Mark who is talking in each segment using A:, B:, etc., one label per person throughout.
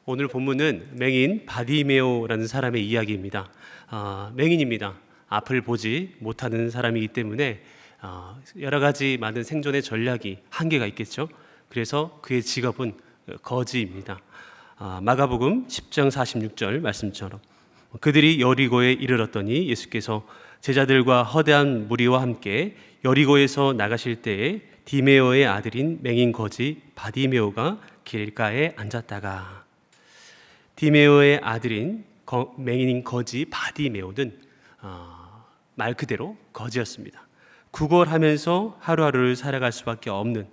A: 오늘 본문은 맹인 바디메오라는 사람의 이야기입니다. 맹인입니다. 앞을 보지 못하는 사람이기 때문에 여러 가지 많은 생존의 전략이 한계가 있겠죠. 그래서 그의 직업은 거지입니다. 마가복음 10장 46절 말씀처럼 그들이 여리고에 이르렀더니 예수께서 제자들과 허대한 무리와 함께 여리고에서 나가실 때에 디메오의 아들인 맹인 거지 바디메오가 길가에 앉았다가, 디메오의 아들인 맹인인 거지 바디메오는 말 그대로 거지였습니다. 구걸하면서 하루하루를 살아갈 수밖에 없는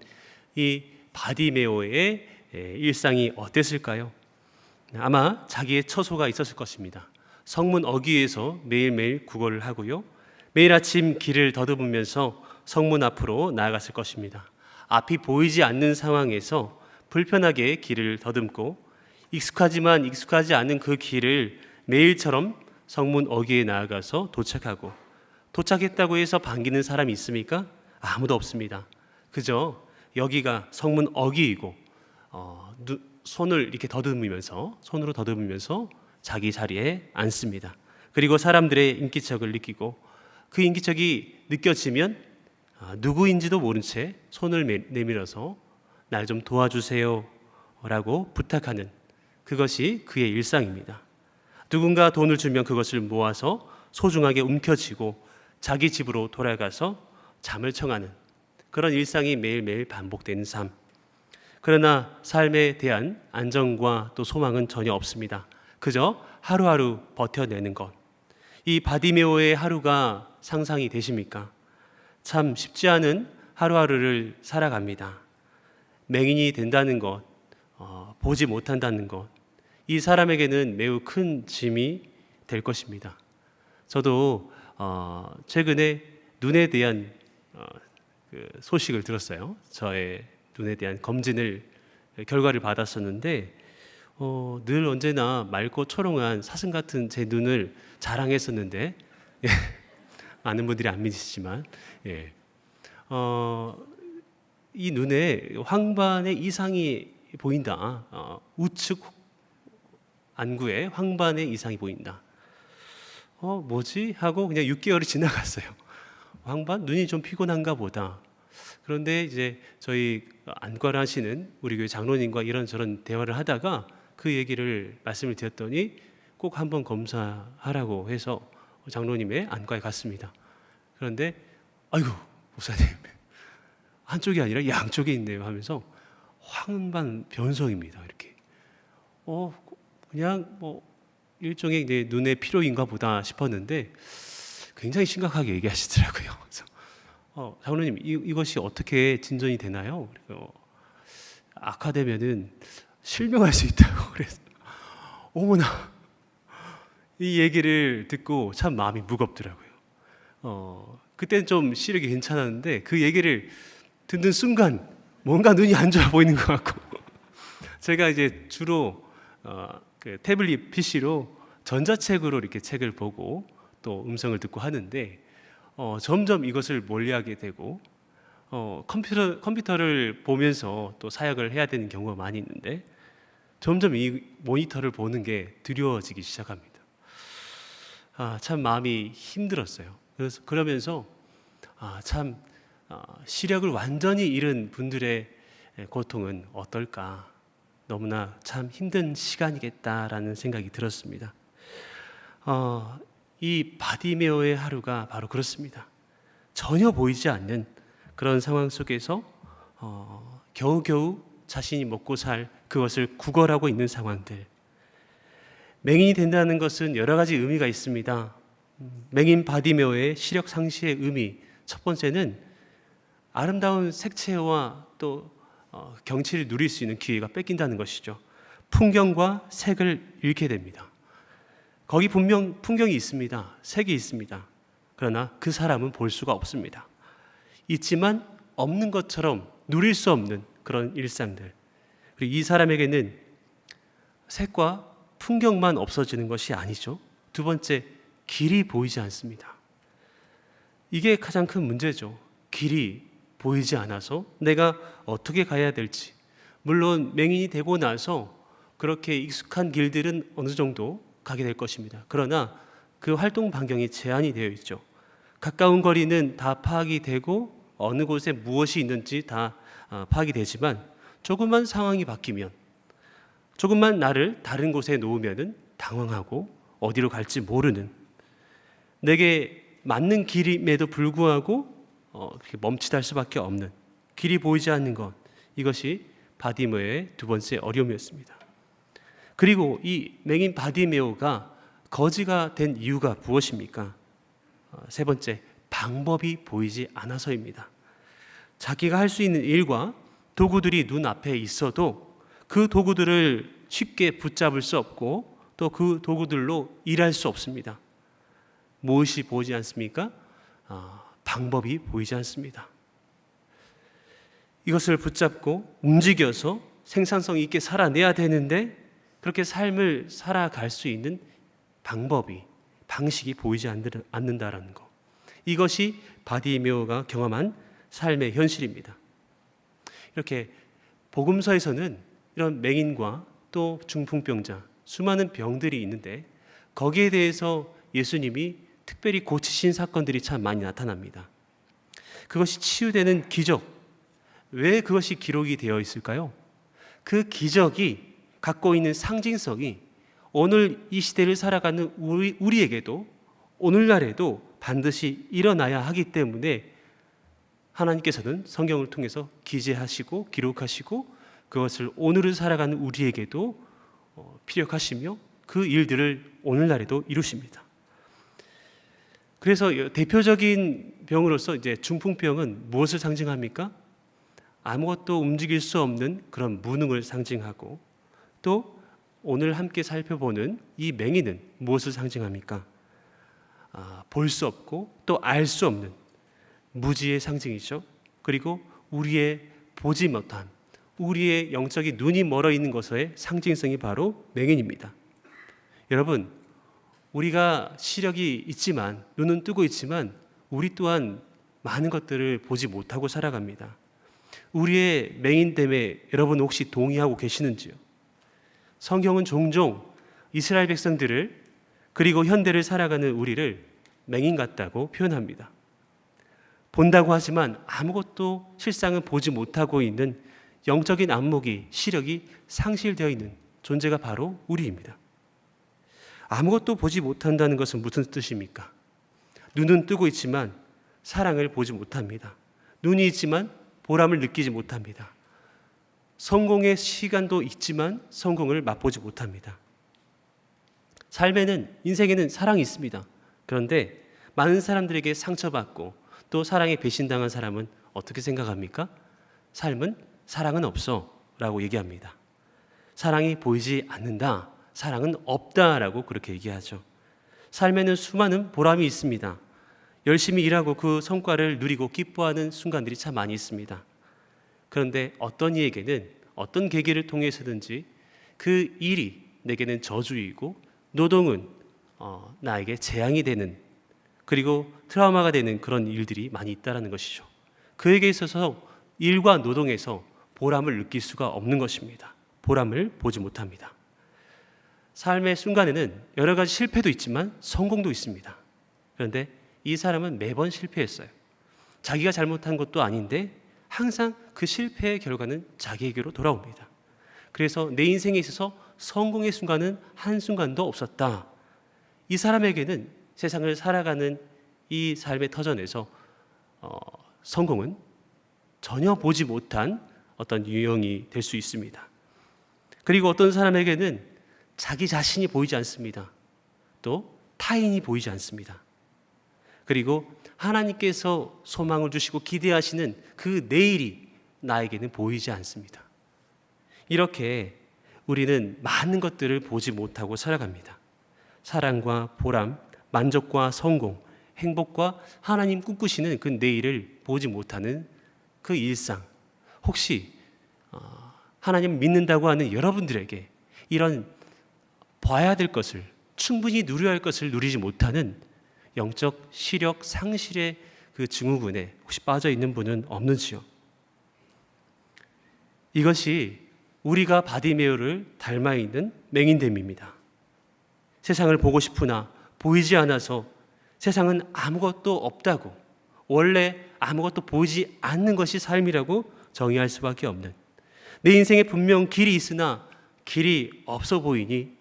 A: 이 바디메오의 일상이 어땠을까요? 아마 자기의 처소가 있었을 것입니다. 성문 어귀에서 매일매일 구걸을 하고요, 매일 아침 길을 더듬으면서 성문 앞으로 나아갔을 것입니다. 앞이 보이지 않는 상황에서 불편하게 길을 더듬고 익숙하지만 익숙하지 않은 그 길을 매일처럼 성문 어귀에 나아가서 도착하고, 도착했다고 해서 반기는 사람이 있습니까? 아무도 없습니다. 그저 여기가 성문 어귀이고 손을 이렇게 손으로 더듬으면서 자기 자리에 앉습니다. 그리고 사람들의 인기척을 느끼고 그 인기척이 느껴지면 누구인지도 모른 채 손을 내밀어서 날 좀 도와주세요 라고 부탁하는, 그것이 그의 일상입니다. 누군가 돈을 주면 그것을 모아서 소중하게 움켜쥐고 자기 집으로 돌아가서 잠을 청하는 그런 일상이 매일매일 반복되는 삶. 그러나 삶에 대한 안정과 또 소망은 전혀 없습니다. 그저 하루하루 버텨내는 것. 이 바디메오의 하루가 상상이 되십니까? 참 쉽지 않은 하루하루를 살아갑니다. 맹인이 된다는 것, 보지 못한다는 것, 이 사람에게는 매우 큰 짐이 될 것입니다. 저도 최근에 눈에 대한 그 소식을 들었어요. 저의 눈에 대한 결과를 받았었는데 늘 언제나 맑고 초롱한 사슴 같은 제 눈을 자랑했었는데 많은 분들이 안 믿으시지만 이 눈에 황반의 이상이 보인다. 우측 안구에 황반의 이상이 보인다. 뭐지? 하고 그냥 6개월이 지나갔어요. 황반? 눈이 좀 피곤한가 보다. 그런데 이제 저희 안과를 하시는 우리 교회 장로님과 이런저런 대화를 하다가 그 얘기를 말씀을 드렸더니 꼭 한번 검사하라고 해서 장로님의 안과에 갔습니다. 그런데 아이고 목사님, 한쪽이 아니라 양쪽에 있네요 하면서 황반 변성입니다. 이렇게 그냥 뭐 일종의 내 눈의 피로인가 보다 싶었는데 굉장히 심각하게 얘기하시더라고요. 그래서 장로님, 이것이 어떻게 진전이 되나요? 악화되면은 실명할 수 있다고. 그래서 어머나, 이 얘기를 듣고 참 마음이 무겁더라고요. 그때는 좀 시력이 괜찮았는데 그 얘기를 듣는 순간 뭔가 눈이 안 좋아 보이는 것 같고 제가 이제 주로 그 태블릿 PC로 전자책으로 이렇게 책을 보고 또 음성을 듣고 하는데 점점 이것을 멀리하게 되고 컴퓨터를 보면서 또 사역을 해야 되는 경우가 많이 있는데 점점 이 모니터를 보는 게 두려워지기 시작합니다. 참 마음이 힘들었어요. 그러면서 참 시력을 완전히 잃은 분들의 고통은 어떨까, 너무나 참 힘든 시간이겠다라는 생각이 들었습니다. 이 바디메오의 하루가 바로 그렇습니다. 전혀 보이지 않는 그런 상황 속에서 겨우겨우 자신이 먹고 살 그것을 구걸하고 있는 상황들. 맹인이 된다는 것은 여러 가지 의미가 있습니다. 맹인 바디메오의 시력 상실의 의미, 첫 번째는 아름다운 색채와 또 경치를 누릴 수 있는 기회가 뺏긴다는 것이죠. 풍경과 색을 잃게 됩니다. 거기 분명 풍경이 있습니다. 색이 있습니다. 그러나 그 사람은 볼 수가 없습니다. 있지만 없는 것처럼 누릴 수 없는 그런 일상들. 그리고 이 사람에게는 색과 풍경만 없어지는 것이 아니죠. 두 번째, 길이 보이지 않습니다. 이게 가장 큰 문제죠. 길이 보이지 않아서 내가 어떻게 가야 될지. 물론 맹인이 되고 나서 그렇게 익숙한 길들은 어느 정도 가게 될 것입니다. 그러나 그 활동 반경이 제한이 되어 있죠. 가까운 거리는 다 파악이 되고 어느 곳에 무엇이 있는지 다 파악이 되지만 조금만 상황이 바뀌면, 조금만 나를 다른 곳에 놓으면은 당황하고 어디로 갈지 모르는, 내게 맞는 길임에도 불구하고 멈칫할 수밖에 없는, 길이 보이지 않는 것, 이것이 바디메오의 두 번째 어려움이었습니다. 그리고 이 맹인 바디메오가 거지가 된 이유가 무엇입니까? 세 번째, 방법이 보이지 않아서입니다. 자기가 할 수 있는 일과 도구들이 눈앞에 있어도 그 도구들을 쉽게 붙잡을 수 없고 또 그 도구들로 일할 수 없습니다. 무엇이 보이지 않습니까? 방법이 보이지 않습니다. 이것을 붙잡고 움직여서 생산성 있게 살아내야 되는데 그렇게 삶을 살아갈 수 있는 방식이 보이지 않는다라는 것. 이것이 바디메오가 경험한 삶의 현실입니다. 이렇게 복음서에서는 이런 맹인과 또 중풍병자, 수많은 병들이 있는데 거기에 대해서 예수님이 특별히 고치신 사건들이 참 많이 나타납니다. 그것이 치유되는 기적, 왜 그것이 기록이 되어 있을까요? 그 기적이 갖고 있는 상징성이 오늘 이 시대를 살아가는 우리에게도 오늘날에도 반드시 일어나야 하기 때문에 하나님께서는 성경을 통해서 기재하시고 기록하시고 그것을 오늘을 살아가는 우리에게도 피력하시며 그 일들을 오늘날에도 이루십니다. 그래서 대표적인 병으로서 이제 중풍병은 무엇을 상징합니까? 아무것도 움직일 수 없는 그런 무능을 상징하고, 또 오늘 함께 살펴보는 이 맹인은 무엇을 상징합니까? 볼 수 없고 또 알 수 없는 무지의 상징이죠. 그리고 우리의 보지 못한, 우리의 영적인 눈이 멀어 있는 것의 상징성이 바로 맹인입니다. 여러분, 우리가 시력이 있지만, 눈은 뜨고 있지만 우리 또한 많은 것들을 보지 못하고 살아갑니다. 우리의 맹인됨에 여러분 혹시 동의하고 계시는지요? 성경은 종종 이스라엘 백성들을, 그리고 현대를 살아가는 우리를 맹인 같다고 표현합니다. 본다고 하지만 아무것도 실상은 보지 못하고 있는 영적인 안목이, 시력이 상실되어 있는 존재가 바로 우리입니다. 아무것도 보지 못한다는 것은 무슨 뜻입니까? 눈은 뜨고 있지만 사랑을 보지 못합니다. 눈이 있지만 보람을 느끼지 못합니다. 성공의 시간도 있지만 성공을 맛보지 못합니다. 삶에는, 인생에는 사랑이 있습니다. 그런데 많은 사람들에게 상처받고 또 사랑에 배신당한 사람은 어떻게 생각합니까? 삶은 사랑은 없어 라고 얘기합니다. 사랑이 보이지 않는다, 사랑은 없다라고 그렇게 얘기하죠. 삶에는 수많은 보람이 있습니다. 열심히 일하고 그 성과를 누리고 기뻐하는 순간들이 참 많이 있습니다. 그런데 어떤 이에게는 어떤 계기를 통해서든지 그 일이 내게는 저주이고 노동은 나에게 재앙이 되는, 그리고 트라우마가 되는 그런 일들이 많이 있다는 것이죠. 그에게 있어서 일과 노동에서 보람을 느낄 수가 없는 것입니다. 보람을 보지 못합니다. 삶의 순간에는 여러 가지 실패도 있지만 성공도 있습니다. 그런데 이 사람은 매번 실패했어요. 자기가 잘못한 것도 아닌데 항상 그 실패의 결과는 자기에게로 돌아옵니다. 그래서 내 인생에 있어서 성공의 순간은 한순간도 없었다. 이 사람에게는 세상을 살아가는 이 삶의 터전에서 성공은 전혀 보지 못한 어떤 유형이 될 수 있습니다. 그리고 어떤 사람에게는 자기 자신이 보이지 않습니다. 또 타인이 보이지 않습니다. 그리고 하나님께서 소망을 주시고 기대하시는 그 내일이 나에게는 보이지 않습니다. 이렇게 우리는 많은 것들을 보지 못하고 살아갑니다. 사랑과 보람, 만족과 성공, 행복과 하나님 꿈꾸시는 그 내일을 보지 못하는 그 일상. 혹시 하나님 믿는다고 하는 여러분들에게 이런 봐야 될 것을, 충분히 누려야 할 것을 누리지 못하는 영적 시력 상실의 그 증후군에 혹시 빠져 있는 분은 없는지요? 이것이 우리가 바디메오를 닮아 있는 맹인됨입니다. 세상을 보고 싶으나 보이지 않아서 세상은 아무것도 없다고, 원래 아무것도 보이지 않는 것이 삶이라고 정의할 수밖에 없는, 내 인생에 분명 길이 있으나 길이 없어 보이니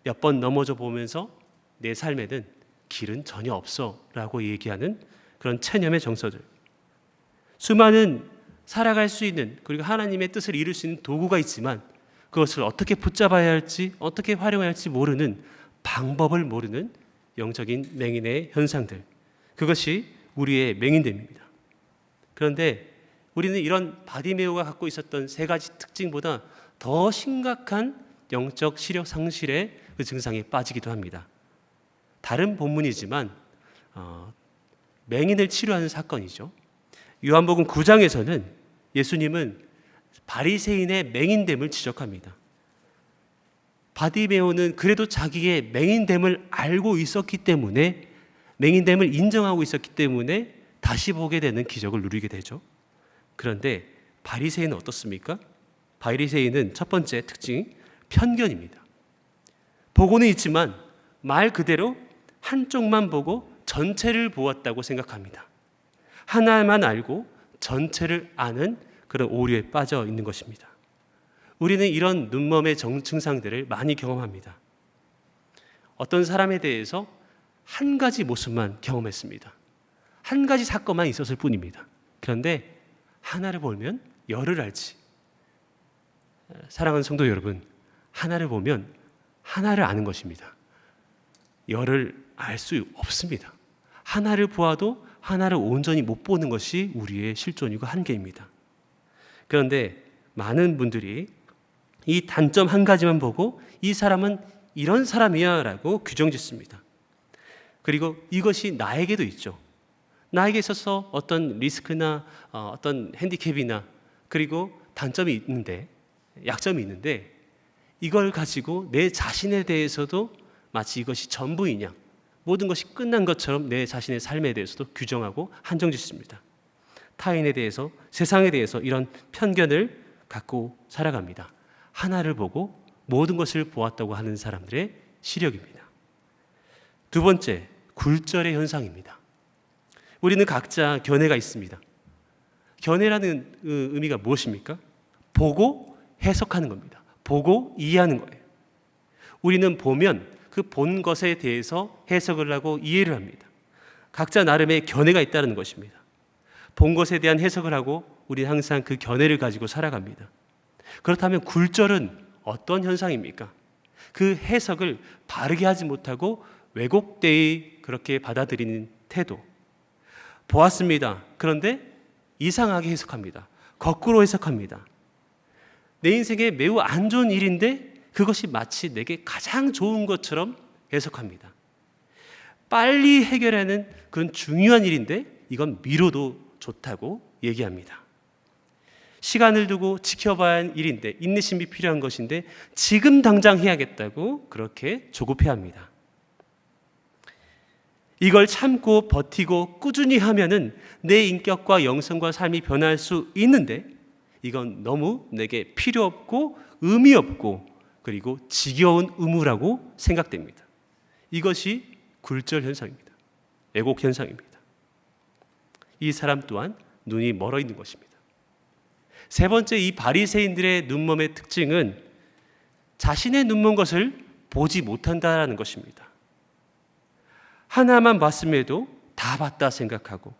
A: 몇 번 넘어져 보면서 내 삶에는 길은 전혀 없어 라고 얘기하는 그런 체념의 정서들, 수많은 살아갈 수 있는, 그리고 하나님의 뜻을 이룰 수 있는 도구가 있지만 그것을 어떻게 붙잡아야 할지, 어떻게 활용해야 할지 모르는, 방법을 모르는 영적인 맹인의 현상들, 그것이 우리의 맹인됨입니다. 그런데 우리는 이런 바디메오가 갖고 있었던 세 가지 특징보다 더 심각한 영적 시력 상실의 그 증상에 빠지기도 합니다. 다른 본문이지만 맹인을 치료하는 사건이죠. 요한복음 9장에서는 예수님은 바리새인의 맹인됨을 지적합니다. 바디메오는 그래도 자기의 맹인됨을 알고 있었기 때문에, 맹인됨을 인정하고 있었기 때문에 다시 보게 되는 기적을 누리게 되죠. 그런데 바리새인은 어떻습니까? 바리새인은 첫 번째 특징이 편견입니다. 보고는 있지만 말 그대로 한쪽만 보고 전체를 보았다고 생각합니다. 하나만 알고 전체를 아는 그런 오류에 빠져 있는 것입니다. 우리는 이런 눈먼의 증상들을 많이 경험합니다. 어떤 사람에 대해서 한 가지 모습만 경험했습니다. 한 가지 사건만 있었을 뿐입니다. 그런데 하나를 보면 열을 알지. 사랑하는 성도 여러분, 하나를 보면 하나를 아는 것입니다. 열을 알 수 없습니다. 하나를 보아도 하나를 온전히 못 보는 것이 우리의 실존이고 한계입니다. 그런데 많은 분들이 이 단점 한 가지만 보고 이 사람은 이런 사람이야 라고 규정짓습니다. 그리고 이것이 나에게도 있죠. 나에게 있어서 어떤 리스크나 어떤 핸디캡이나 그리고 단점이 있는데, 약점이 있는데, 이걸 가지고 내 자신에 대해서도 마치 이것이 전부이냐, 모든 것이 끝난 것처럼 내 자신의 삶에 대해서도 규정하고 한정짓습니다. 타인에 대해서, 세상에 대해서 이런 편견을 갖고 살아갑니다. 하나를 보고 모든 것을 보았다고 하는 사람들의 시력입니다. 두 번째, 굴절의 현상입니다. 우리는 각자 견해가 있습니다. 견해라는 의미가 무엇입니까? 보고 해석하는 겁니다. 보고 이해하는 거예요. 우리는 보면 그 본 것에 대해서 해석을 하고 이해를 합니다. 각자 나름의 견해가 있다는 것입니다. 본 것에 대한 해석을 하고 우리는 항상 그 견해를 가지고 살아갑니다. 그렇다면 굴절은 어떤 현상입니까? 그 해석을 바르게 하지 못하고 왜곡되이 그렇게 받아들이는 태도. 보았습니다. 그런데 이상하게 해석합니다. 거꾸로 해석합니다. 내 인생에 매우 안 좋은 일인데 그것이 마치 내게 가장 좋은 것처럼 해석합니다. 빨리 해결하는 그런 중요한 일인데 이건 미뤄도 좋다고 얘기합니다. 시간을 두고 지켜봐야 하는 일인데, 인내심이 필요한 것인데 지금 당장 해야겠다고 그렇게 조급해합니다. 이걸 참고 버티고 꾸준히 하면은 내 인격과 영성과 삶이 변할 수 있는데 이건 너무 내게 필요 없고 의미 없고 그리고 지겨운 의무라고 생각됩니다. 이것이 굴절 현상입니다. 왜곡 현상입니다. 이 사람 또한 눈이 멀어 있는 것입니다. 세 번째, 이 바리새인들의 눈먼의 특징은 자신의 눈먼 것을 보지 못한다라는 것입니다. 하나만 봤음에도 다 봤다 생각하고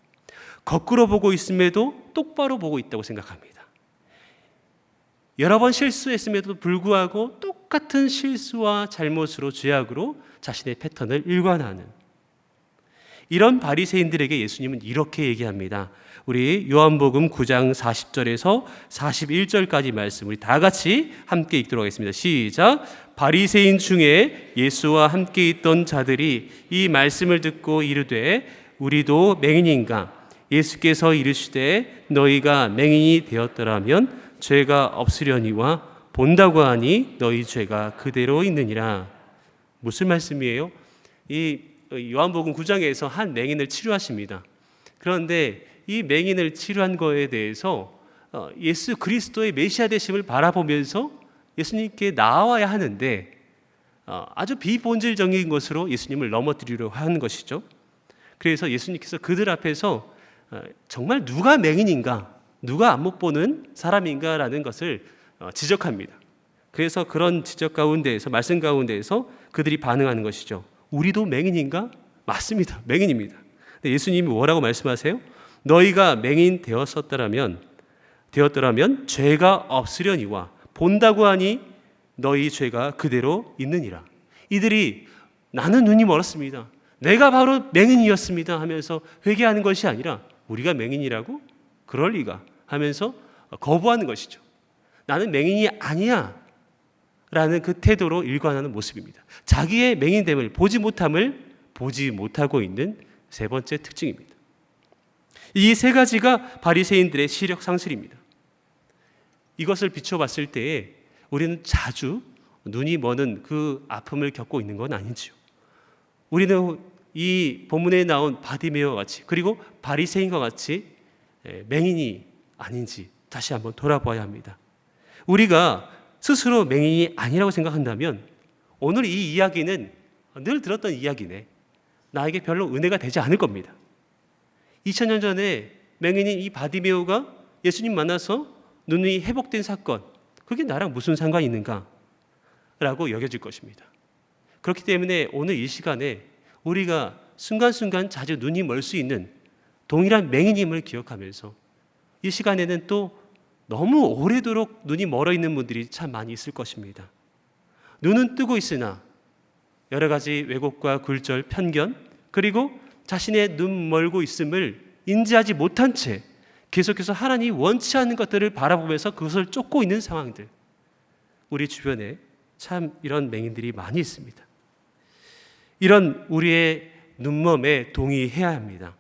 A: 거꾸로 보고 있음에도 똑바로 보고 있다고 생각합니다. 여러 번 실수했음에도 불구하고 똑같은 실수와 잘못으로 죄악으로 자신의 패턴을 일관하는 이런 바리새인들에게 예수님은 이렇게 얘기합니다. 우리 요한복음 9장 40절에서 41절까지 말씀 우리 다 같이 함께 읽도록 하겠습니다. 시작. 바리새인 중에 예수와 함께 있던 자들이 이 말씀을 듣고 이르되 우리도 맹인인가? 예수께서 이르시되 너희가 맹인이 되었더라면 죄가 없으려니와 본다고 하니 너희 죄가 그대로 있느니라. 무슨 말씀이에요? 이 요한복음 9장에서 한 맹인을 치료하십니다. 그런데 이 맹인을 치료한 거에 대해서 예수 그리스도의 메시아 되심을 바라보면서 예수님께 나아와야 하는데 아주 비본질적인 것으로 예수님을 넘어뜨리려 하는 것이죠. 그래서 예수님께서 그들 앞에서 정말 누가 맹인인가, 누가 안 못 보는 사람인가라는 것을 지적합니다. 그래서 그런 지적 가운데에서, 말씀 가운데에서 그들이 반응하는 것이죠. 우리도 맹인인가? 맞습니다. 맹인입니다. 근데 예수님이 뭐라고 말씀하세요? 너희가 맹인 되었더라면 죄가 없으려니와 본다고 하니 너희 죄가 그대로 있느니라. 이들이 나는 눈이 멀었습니다, 내가 바로 맹인이었습니다 하면서 회개하는 것이 아니라 우리가 맹인이라고? 그럴 리가 하면서 거부하는 것이죠. 나는 맹인이 아니야 라는 그 태도로 일관하는 모습입니다. 자기의 맹인됨을, 보지 못하고 있는 세 번째 특징입니다. 이 세 가지가 바리새인들의 시력 상실입니다. 이것을 비춰봤을 때에 우리는 자주 눈이 머는 그 아픔을 겪고 있는 건 아닌지요. 우리는 이 본문에 나온 바디메오와 같이, 그리고 바리새인과 같이 맹인이 아닌지 다시 한번 돌아봐야 합니다. 우리가 스스로 맹인이 아니라고 생각한다면 오늘 이 이야기는 늘 들었던 이야기네, 나에게 별로 은혜가 되지 않을 겁니다. 2000년 전에 맹인인 이 바디메오가 예수님 만나서 눈이 회복된 사건, 그게 나랑 무슨 상관이 있는가? 라고 여겨질 것입니다. 그렇기 때문에 오늘 이 시간에 우리가 순간순간 자주 눈이 멀 수 있는 동일한 맹인임을 기억하면서, 이 시간에는 또 너무 오래도록 눈이 멀어 있는 분들이 참 많이 있을 것입니다. 눈은 뜨고 있으나 여러 가지 왜곡과 굴절, 편견, 그리고 자신의 눈 멀고 있음을 인지하지 못한 채 계속해서 하나님이 원치 않는 것들을 바라보면서 그것을 쫓고 있는 상황들, 우리 주변에 참 이런 맹인들이 많이 있습니다. 이런 우리의 눈먼에 동의해야 합니다.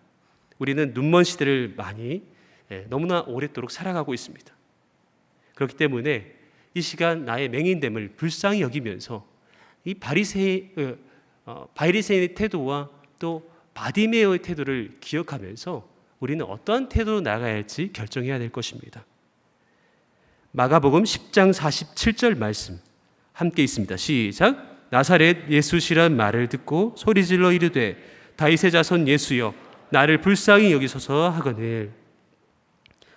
A: 우리는 눈먼 시대를 많이 너무나 오랫도록 살아가고 있습니다. 그렇기 때문에 이 시간 나의 맹인됨을 불쌍히 여기면서 이 바리새인의 태도와 또 바디메오의 태도를 기억하면서 우리는 어떠한 태도로 나아가야 할지 결정해야 될 것입니다. 마가복음 10장 47절 말씀 함께 있습니다. 시작. 나사렛 예수시란 말을 듣고 소리질러 이르되 다윗의 자손 예수여 나를 불쌍히 여기소서 하거늘.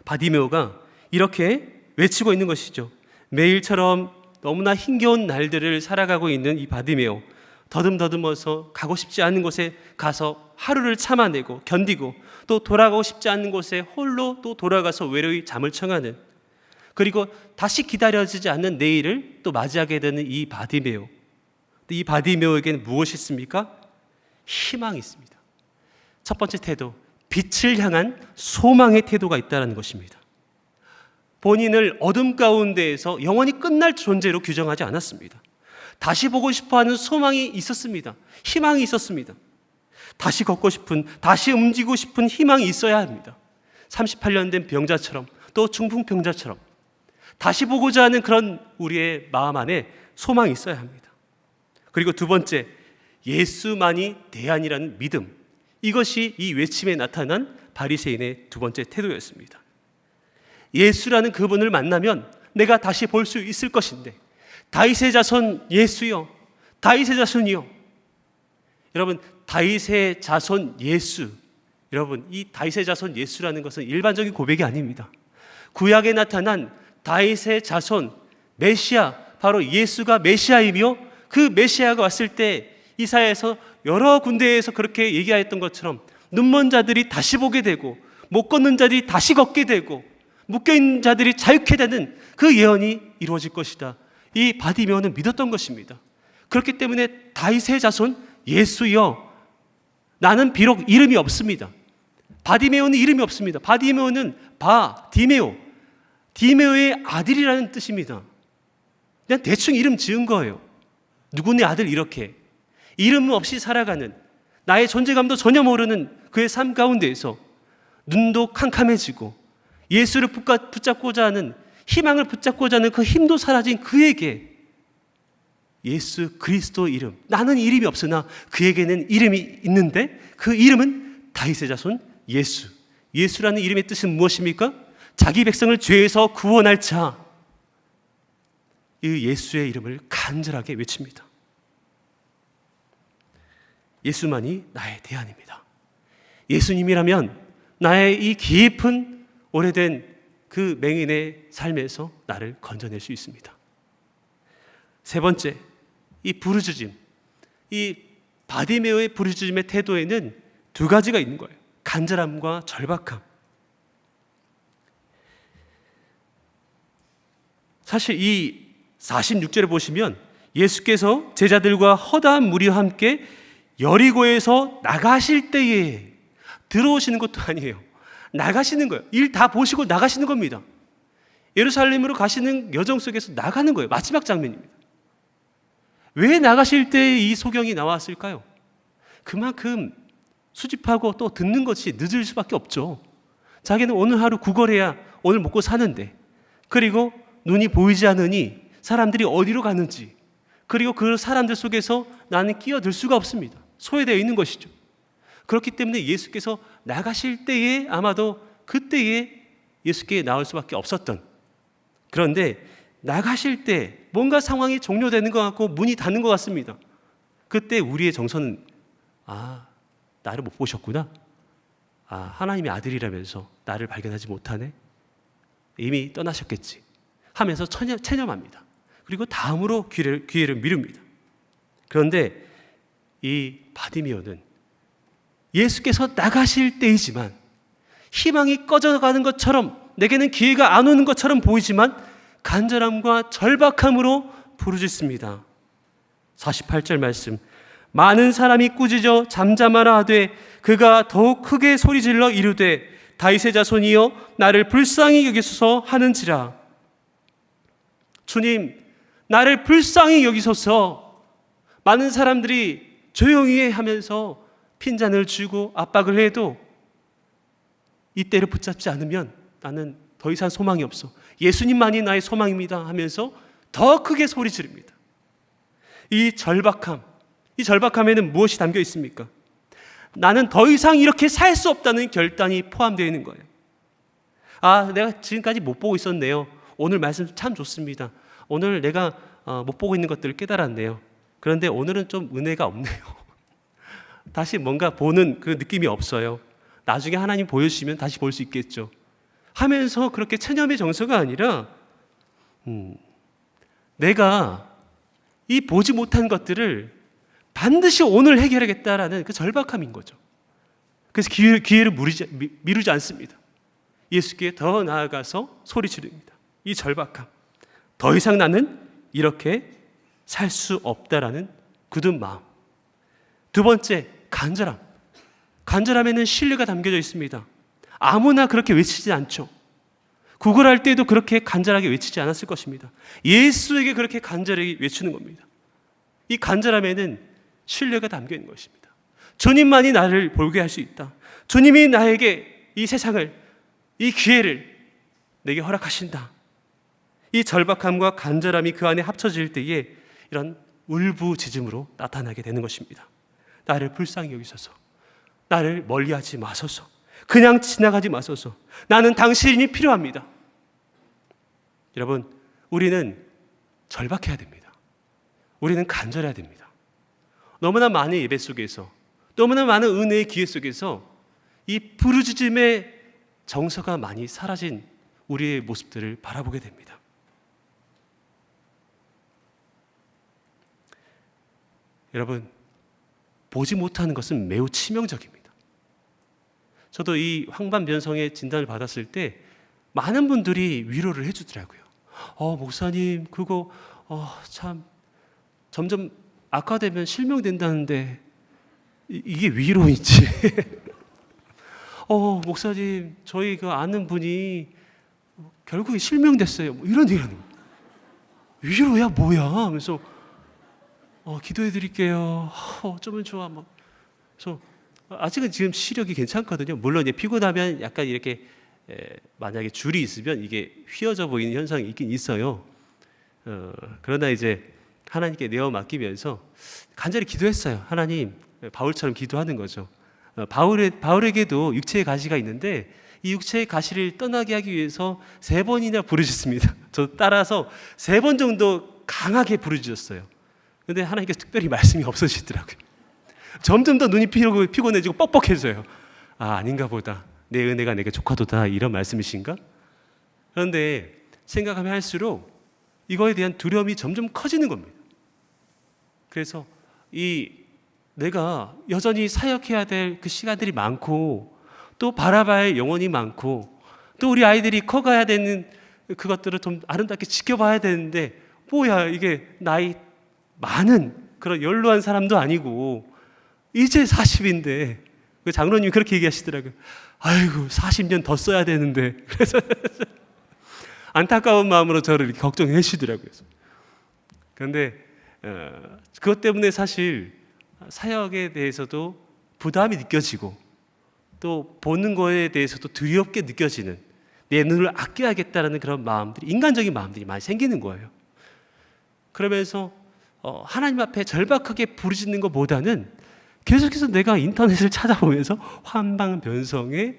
A: 바디메오가 이렇게 외치고 있는 것이죠. 매일처럼 너무나 힘겨운 날들을 살아가고 있는 이 바디메오, 더듬더듬어서 가고 싶지 않은 곳에 가서 하루를 참아내고 견디고, 또 돌아가고 싶지 않은 곳에 홀로 또 돌아가서 외로이 잠을 청하는, 그리고 다시 기다려지지 않는 내일을 또 맞이하게 되는 이 바디메오. 이 바디메오에게는 무엇이 있습니까? 희망이 있습니다. 첫 번째 태도, 빛을 향한 소망의 태도가 있다는 것입니다. 본인을 어둠 가운데에서 영원히 끝날 존재로 규정하지 않았습니다. 다시 보고 싶어하는 소망이 있었습니다. 희망이 있었습니다. 다시 걷고 싶은, 다시 움직이고 싶은 희망이 있어야 합니다. 38년 된 병자처럼, 또 중풍병자처럼 다시 보고자 하는 그런 우리의 마음 안에 소망이 있어야 합니다. 그리고 두 번째, 예수만이 대안이라는 믿음. 이것이 이 외침에 나타난 바리새인의 두 번째 태도였습니다. 예수라는 그분을 만나면 내가 다시 볼 수 있을 것인데, 다윗의 자손 예수여, 다윗의 자손이여. 여러분, 다윗의 자손 예수, 여러분, 이 다윗의 자손 예수라는 것은 일반적인 고백이 아닙니다. 구약에 나타난 다윗의 자손 메시아, 바로 예수가 메시아이며, 그 메시아가 왔을 때 이사야에서 여러 군데에서 그렇게 얘기하였던 것처럼 눈먼 자들이 다시 보게 되고, 못 걷는 자들이 다시 걷게 되고, 묶여있는 자들이 자유케 되는 그 예언이 이루어질 것이다. 이 바디메오는 믿었던 것입니다. 그렇기 때문에 다윗의 자손 예수여, 나는 비록 이름이 없습니다. 바디메오는 이름이 없습니다. 바디메오는 디메오의 아들이라는 뜻입니다. 그냥 대충 이름 지은 거예요. 누구네 아들, 이렇게 이름 없이 살아가는, 나의 존재감도 전혀 모르는 그의 삶 가운데에서 눈도 캄캄해지고 예수를 붙잡고자 하는, 희망을 붙잡고자 하는 그 힘도 사라진 그에게 예수 그리스도 이름, 나는 이름이 없으나 그에게는 이름이 있는데 그 이름은 다윗의 자손 예수. 예수라는 이름의 뜻은 무엇입니까? 자기 백성을 죄에서 구원할 자, 이 예수의 이름을 간절하게 외칩니다. 예수만이 나의 대안입니다. 예수님이라면 나의 이 깊은 오래된 그 맹인의 삶에서 나를 건져낼 수 있습니다. 세 번째, 이 부르짖음, 이 바디메오의 부르짖음의 태도에는 두 가지가 있는 거예요. 간절함과 절박함. 사실 이 46절에 보시면 예수께서 제자들과 허다한 무리와 함께 여리고에서 나가실 때에, 들어오시는 것도 아니에요. 나가시는 거예요. 일 다 보시고 나가시는 겁니다. 예루살렘으로 가시는 여정 속에서 나가는 거예요. 마지막 장면입니다. 왜 나가실 때 이 소경이 나왔을까요? 그만큼 수집하고 또 듣는 것이 늦을 수밖에 없죠. 자기는 오늘 하루 구걸해야 오늘 먹고 사는데, 그리고 눈이 보이지 않으니 사람들이 어디로 가는지, 그리고 그 사람들 속에서 나는 끼어들 수가 없습니다. 소외되어 있는 것이죠. 그렇기 때문에 예수께서 나가실 때에 아마도 그때에 예수께 나올 수밖에 없었던, 그런데 나가실 때 뭔가 상황이 종료되는 것 같고 문이 닫는 것 같습니다. 그때 우리의 정서는 나를 못 보셨구나. 하나님의 아들이라면서 나를 발견하지 못하네. 이미 떠나셨겠지 하면서 체념합니다. 그리고 다음으로 기회를 미룹니다. 그런데 이 바디메오는 예수께서 나가실 때이지만 희망이 꺼져가는 것처럼, 내게는 기회가 안 오는 것처럼 보이지만 간절함과 절박함으로 부르짖습니다. 48절 말씀, 많은 사람이 꾸짖어 잠잠하라 하되 그가 더욱 크게 소리질러 이르되 다윗의 자손이여 나를 불쌍히 여기소서 하는지라. 주님, 나를 불쌍히 여기소서. 많은 사람들이 조용히 하면서 핀잔을 쥐고 압박을 해도 이때를 붙잡지 않으면 나는 더 이상 소망이 없어. 예수님만이 나의 소망입니다 하면서 더 크게 소리 지릅니다. 이 절박함에는 무엇이 담겨 있습니까? 나는 더 이상 이렇게 살 수 없다는 결단이 포함되어 있는 거예요. 내가 지금까지 못 보고 있었네요. 오늘 말씀 참 좋습니다. 오늘 내가 못 보고 있는 것들을 깨달았네요. 그런데 오늘은 좀 은혜가 없네요. 다시 뭔가 보는 그 느낌이 없어요. 나중에 하나님 보여주시면 다시 볼 수 있겠죠 하면서 그렇게 체념의 정서가 아니라 내가 이 보지 못한 것들을 반드시 오늘 해결하겠다라는 그 절박함인 거죠. 그래서 기회를 미루지 않습니다. 예수께 더 나아가서 소리 지릅니다. 이 절박함, 더 이상 나는 이렇게 살 수 없다라는 굳은 마음. 두 번째, 간절함에는 신뢰가 담겨져 있습니다. 아무나 그렇게 외치지 않죠. 구걸할 때도 그렇게 간절하게 외치지 않았을 것입니다. 예수에게 그렇게 간절하게 외치는 겁니다. 이 간절함에는 신뢰가 담겨 있는 것입니다. 주님만이 나를 보게 할 수 있다. 주님이 나에게 이 세상을, 이 기회를 내게 허락하신다. 이 절박함과 간절함이 그 안에 합쳐질 때에 이런 울부짖음으로 나타나게 되는 것입니다. 나를 불쌍히 여기소서. 나를 멀리하지 마소서. 그냥 지나가지 마소서. 나는 당신이 필요합니다. 여러분, 우리는 절박해야 됩니다. 우리는 간절해야 됩니다. 너무나 많은 예배 속에서, 너무나 많은 은혜의 기회 속에서 이 부르짖음의 정서가 많이 사라진 우리의 모습들을 바라보게 됩니다. 여러분, 보지 못하는 것은 매우 치명적입니다. 저도 이 황반변성의 진단을 받았을 때 많은 분들이 위로를 해주더라고요. 목사님, 그거 참 점점 악화되면 실명된다는데 이게 위로인지. 목사님, 저희 그 아는 분이 결국에 실명됐어요. 이런 얘기하는 거예요. 위로야 뭐야 하면서 기도해 드릴게요. 어쩌면 좋아. 그래서 아직은 지금 시력이 괜찮거든요. 물론 이제 피곤하면 약간 이렇게 만약에 줄이 있으면 이게 휘어져 보이는 현상이 있긴 있어요. 그러나 이제 하나님께 내어 맡기면서 간절히 기도했어요. 하나님, 바울처럼 기도하는 거죠. 바울에게도 육체의 가시가 있는데 이 육체의 가시를 떠나게 하기 위해서 3번이나 부르짖습니다. 저 따라서 3번 정도 강하게 부르짖었어요. 근데 하나님께서 특별히 말씀이 없으시더라고요. 점점 더 눈이 피곤해지고 뻑뻑해져요. 아닌가 보다. 내 은혜가 내게 족하도다, 이런 말씀이신가? 그런데 생각하면 할수록 이거에 대한 두려움이 점점 커지는 겁니다. 그래서 내가 여전히 사역해야 될 그 시간들이 많고, 또 바라봐야 할 영혼이 많고, 또 우리 아이들이 커가야 되는 그것들을 좀 아름답게 지켜봐야 되는데, 뭐야 이게 나이 많은 그런 연로한 사람도 아니고 이제 40인데, 그 장로님이 그렇게 얘기하시더라고요. 아이고 40년 더 써야 되는데. 그래서 안타까운 마음으로 저를 이렇게 걱정해 주시더라고요. 그런데 그것 때문에 사실 사역에 대해서도 부담이 느껴지고, 또 보는 거에 대해서도 두렵게 느껴지는, 내 눈을 아껴야겠다는 그런 마음들이, 인간적인 마음들이 많이 생기는 거예요. 그러면서 하나님 앞에 절박하게 부르짖는 것보다는 계속해서 내가 인터넷을 찾아보면서 환방변성의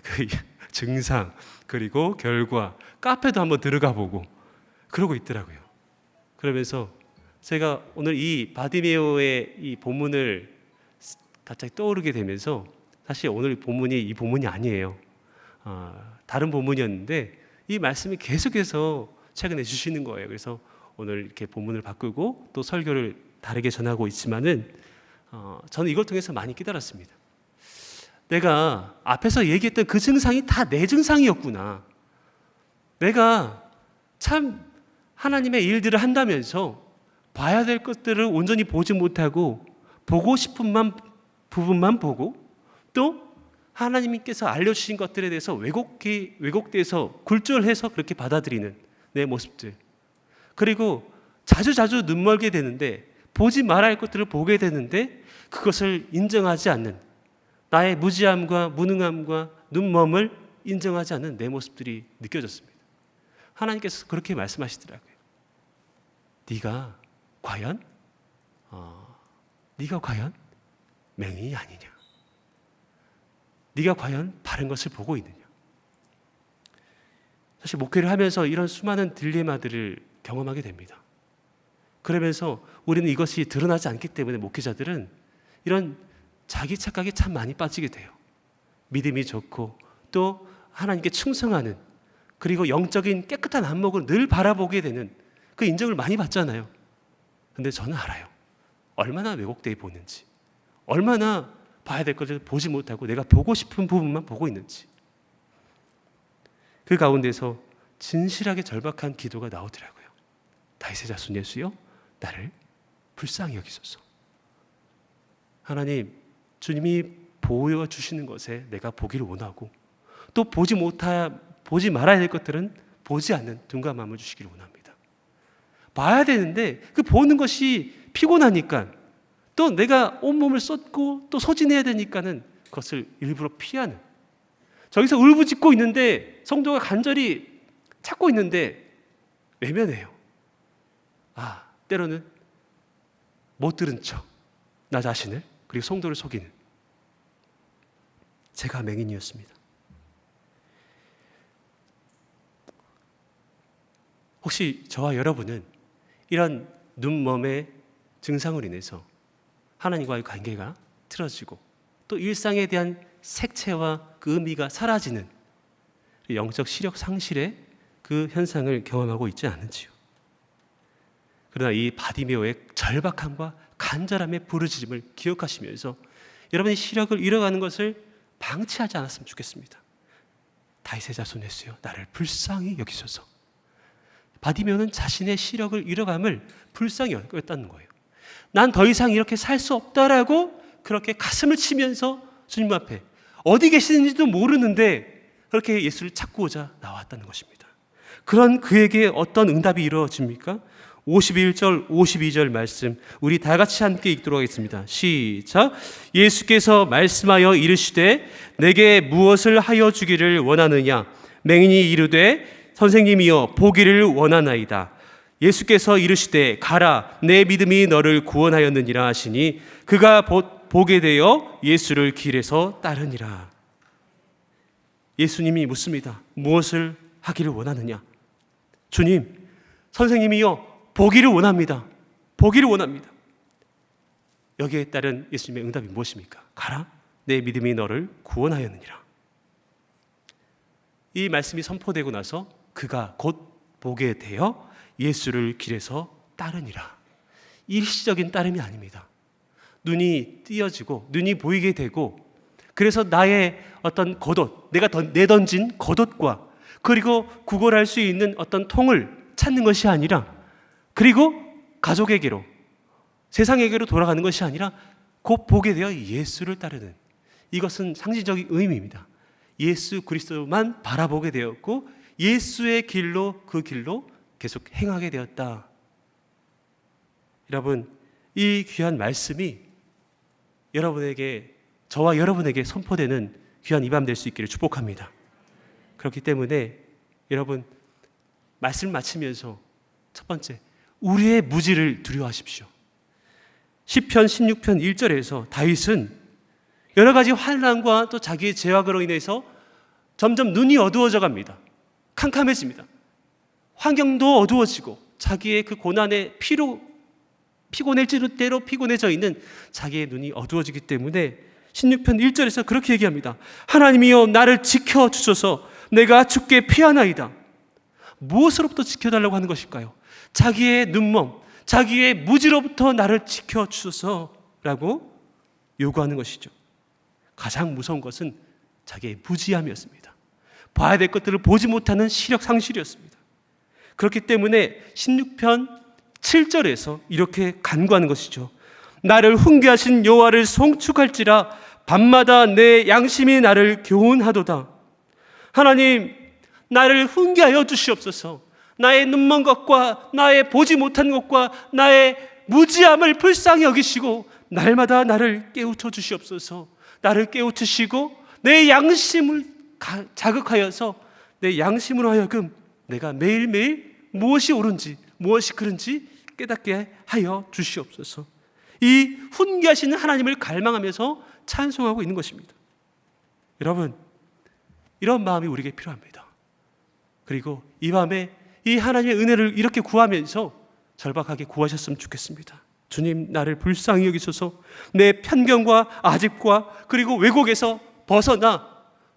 A: 그 증상, 그리고 결과, 카페도 한번 들어가 보고 그러고 있더라고요. 그러면서 제가 오늘 이 바디메오의 이 본문을 갑자기 떠오르게 되면서, 사실 오늘 본문이 이 본문이 아니에요. 다른 본문이었는데 이 말씀이 계속해서 최근에 주시는 거예요. 그래서 오늘 이렇게 본문을 바꾸고 또 설교를 다르게 전하고 있지만은 저는 이걸 통해서 많이 깨달았습니다. 내가 앞에서 얘기했던 그 증상이 다 내 증상이었구나. 내가 참 하나님의 일들을 한다면서 봐야 될 것들을 온전히 보지 못하고, 보고 싶은 부분만 보고, 또 하나님께서 알려주신 것들에 대해서 왜곡돼서 굴절해서 그렇게 받아들이는 내 모습들, 그리고 자주 눈멀게 되는데, 보지 말아야 할 것들을 보게 되는데 그것을 인정하지 않는, 나의 무지함과 무능함과 눈멈을 인정하지 않는 내 모습들이 느껴졌습니다. 하나님께서 그렇게 말씀하시더라고요. 네가 과연 맹인이 아니냐? 네가 과연 바른 것을 보고 있느냐? 사실 목회를 하면서 이런 수많은 딜레마들을 경험하게 됩니다. 그러면서 우리는 이것이 드러나지 않기 때문에 목회자들은 이런 자기 착각에 참 많이 빠지게 돼요. 믿음이 좋고, 또 하나님께 충성하는, 그리고 영적인 깨끗한 안목을 늘 바라보게 되는 그 인정을 많이 받잖아요. 근데 저는 알아요. 얼마나 왜곡되어 보는지, 얼마나 봐야 될 것을 보지 못하고 내가 보고 싶은 부분만 보고 있는지. 그 가운데서 진실하게 절박한 기도가 나오더라고요. 다윗의 자손 예수여, 나를 불쌍히 여기소서. 하나님, 주님이 보여주시는 것에 내가 보기를 원하고, 또 보지 말아야 될 것들은 보지 않는 둔감함을 주시기를 원합니다. 봐야 되는데 그 보는 것이 피곤하니까, 또 내가 온몸을 쏟고 또 소진해야 되니까는 그것을 일부러 피하는, 저기서 울부짖고 있는데 성도가 간절히 찾고 있는데 외면해요. 때로는 못 들은 척, 나 자신을, 그리고 성도를 속이는, 제가 맹인이었습니다. 혹시 저와 여러분은 이런 눈멈의 증상으로 인해서 하나님과의 관계가 틀어지고, 또 일상에 대한 색채와 그 의미가 사라지는 영적 시력 상실의 그 현상을 경험하고 있지 않은지요? 그러나 이 바디메오의 절박함과 간절함의 부르짖음을 기억하시면서 여러분의 시력을 잃어가는 것을 방치하지 않았으면 좋겠습니다. 다윗의 자손 예수여, 나를 불쌍히 여기소서. 바디메오는 자신의 시력을 잃어감을 불쌍히 여겼다는 거예요. 난 더 이상 이렇게 살 수 없다라고 그렇게 가슴을 치면서 주님 앞에 어디 계시는지도 모르는데 그렇게 예수를 찾고자 나왔다는 것입니다. 그런 그에게 어떤 응답이 이루어집니까? 51절, 52절 말씀 우리 다 같이 함께 읽도록 하겠습니다. 시작. 예수께서 말씀하여 이르시되 내게 무엇을 하여 주기를 원하느냐? 맹인이 이르되 선생님이여 보기를 원하나이다. 예수께서 이르시되 가라, 내 믿음이 너를 구원하였느니라 하시니 그가 보게 되어 예수를 길에서 따르니라. 예수님이 묻습니다. 무엇을 하기를 원하느냐? 주님, 선생님이요, 보기를 원합니다. 보기를 원합니다. 여기에 따른 예수님의 응답이 무엇입니까? 가라, 내 믿음이 너를 구원하였느니라. 이 말씀이 선포되고 나서 그가 곧 보게 되어 예수를 길에서 따르니라. 일시적인 따름이 아닙니다. 눈이 띄어지고 눈이 보이게 되고, 그래서 나의 어떤 겉옷, 내가 내던진 겉옷과 그리고 구걸할 수 있는 어떤 통을 찾는 것이 아니라, 그리고 가족에게로, 세상에게로 돌아가는 것이 아니라 곧 보게 되어 예수를 따르는, 이것은 상징적인 의미입니다. 예수 그리스도만 바라보게 되었고 예수의 길로, 그 길로 계속 행하게 되었다. 여러분, 이 귀한 말씀이 여러분에게, 저와 여러분에게 선포되는 귀한 이 밤 될 수 있기를 축복합니다. 그렇기 때문에 여러분, 말씀 마치면서 첫 번째, 우리의 무지를 두려워하십시오. 시편 16편 1절에서 다윗은 여러 가지 환난과 또 자기의 죄악으로 인해서 점점 눈이 어두워져 갑니다. 캄캄해집니다. 환경도 어두워지고 자기의 그 고난의 피곤해질 대로 피곤해져 있는 자기의 눈이 어두워지기 때문에 16편 1절에서 그렇게 얘기합니다. 하나님이여 나를 지켜주소서, 내가 주께 피하나이다. 무엇으로부터 지켜달라고 하는 것일까요? 자기의 눈먼, 자기의 무지로부터 나를 지켜주소서라고 요구하는 것이죠. 가장 무서운 것은 자기의 무지함이었습니다. 봐야 될 것들을 보지 못하는 시력 상실이었습니다. 그렇기 때문에 16편 7절에서 이렇게 간구하는 것이죠. 나를 훈계하신 여호와를 송축할지라 밤마다 내 양심이 나를 교훈하도다. 하나님, 나를 훈계하여 주시옵소서. 나의 눈먼 것과 나의 보지 못한 것과 나의 무지함을 불쌍히 여기시고 날마다 나를 깨우쳐 주시옵소서. 나를 깨우치시고 내 양심을 자극하여서 내 양심으로 하여금 내가 매일매일 무엇이 옳은지 무엇이 그른지 깨닫게 하여 주시옵소서. 이 훈계하시는 하나님을 갈망하면서 찬송하고 있는 것입니다. 여러분, 이런 마음이 우리에게 필요합니다. 그리고 이 밤에 이 하나님의 은혜를 이렇게 구하면서 절박하게 구하셨으면 좋겠습니다. 주님, 나를 불쌍히 여기소서. 내 편견과 아집과 그리고 왜곡에서 벗어나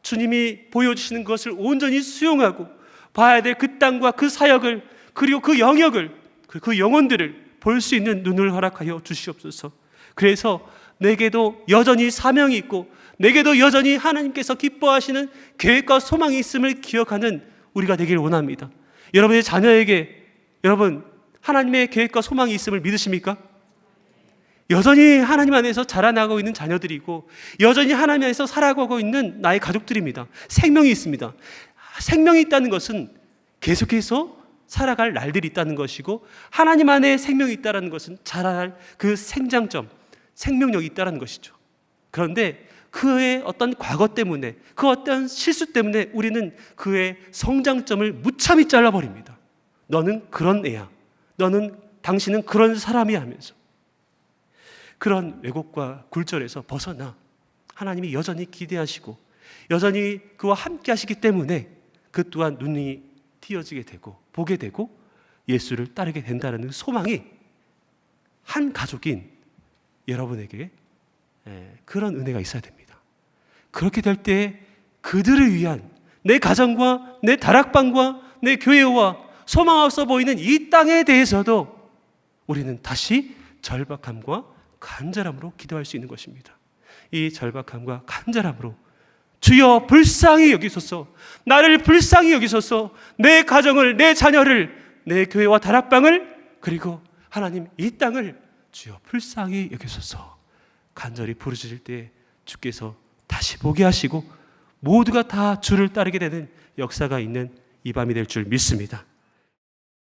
A: 주님이 보여주시는 것을 온전히 수용하고 봐야 될 그 땅과 그 사역을, 그리고 그 영역을, 그 영혼들을 볼 수 있는 눈을 허락하여 주시옵소서. 그래서 내게도 여전히 사명이 있고 내게도 여전히 하나님께서 기뻐하시는 계획과 소망이 있음을 기억하는 우리가 되기를 원합니다. 여러분의 자녀에게 여러분 하나님의 계획과 소망이 있음을 믿으십니까? 여전히 하나님 안에서 자라나고 있는 자녀들이고 여전히 하나님 안에서 살아가고 있는 나의 가족들입니다. 생명이 있습니다. 생명이 있다는 것은 계속해서 살아갈 날들이 있다는 것이고, 하나님 안에 생명이 있다는 것은 자라날 그 생장점, 생명력이 있다는 것이죠. 그런데 그의 어떤 과거 때문에, 그 어떤 실수 때문에 우리는 그의 성장점을 무참히 잘라버립니다. 너는 그런 애야, 당신은 그런 사람이야 하면서 그런 왜곡과 굴절에서 벗어나 하나님이 여전히 기대하시고 여전히 그와 함께 하시기 때문에 그 또한 눈이 띄어지게 되고 보게 되고 예수를 따르게 된다는 소망이 한 가족인 여러분에게 그런 은혜가 있어야 됩니다. 그렇게 될 때 그들을 위한 내 가정과 내 다락방과 내 교회와 소망 없어 보이는 이 땅에 대해서도 우리는 다시 절박함과 간절함으로 기도할 수 있는 것입니다. 이 절박함과 간절함으로 주여 불쌍히 여기소서, 나를 불쌍히 여기소서, 내 가정을, 내 자녀를, 내 교회와 다락방을, 그리고 하나님 이 땅을 주여 불쌍히 여기소서 간절히 부르짖을 때 주께서 다시 보게 하시고 모두가 다 주를 따르게 되는 역사가 있는 이 밤이 될 줄 믿습니다.